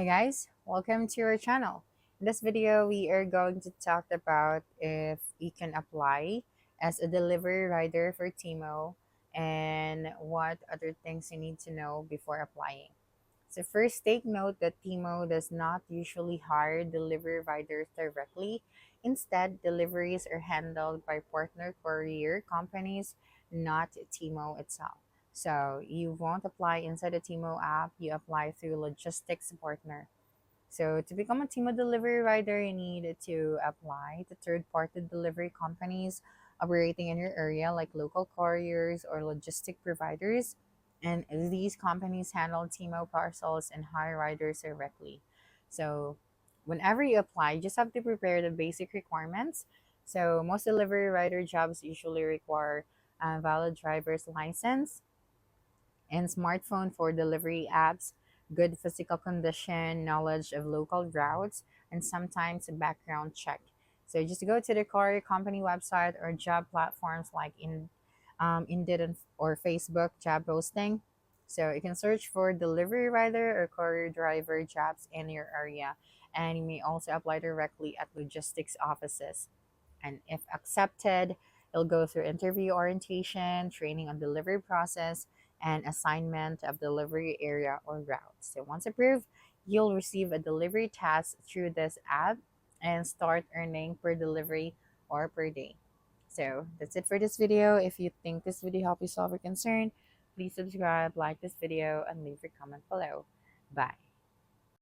Hi guys, welcome to our channel. In this video, we are going to talk about if you can apply as a delivery rider for Temu and what other things you need to know before applying. So first, take note that Temu does not usually hire delivery riders directly. Instead, deliveries are handled by partner courier companies, not Temu itself. So you won't apply inside the Temu app, you apply through logistics partner. So to become a Temu delivery rider, you need to apply to third-party delivery companies operating in your area, like local couriers or logistic providers. And these companies handle Temu parcels and hire riders directly. So whenever you apply, you just have to prepare the basic requirements. So most delivery rider jobs usually require a valid driver's license and smartphone for delivery apps, good physical condition, knowledge of local routes, and sometimes a background check. So just go to the courier company website or job platforms like Indeed or Facebook job posting. So you can search for delivery rider or courier driver jobs in your area, and you may also apply directly at logistics offices. And if accepted, you'll go through interview orientation, training on delivery process, and assignment of delivery area or route. So once approved, you'll receive a delivery task through this app and start earning per delivery or per day. So that's it for this video. If you think this video helped you solve your concern, please subscribe, like this video, and leave your comment below. Bye.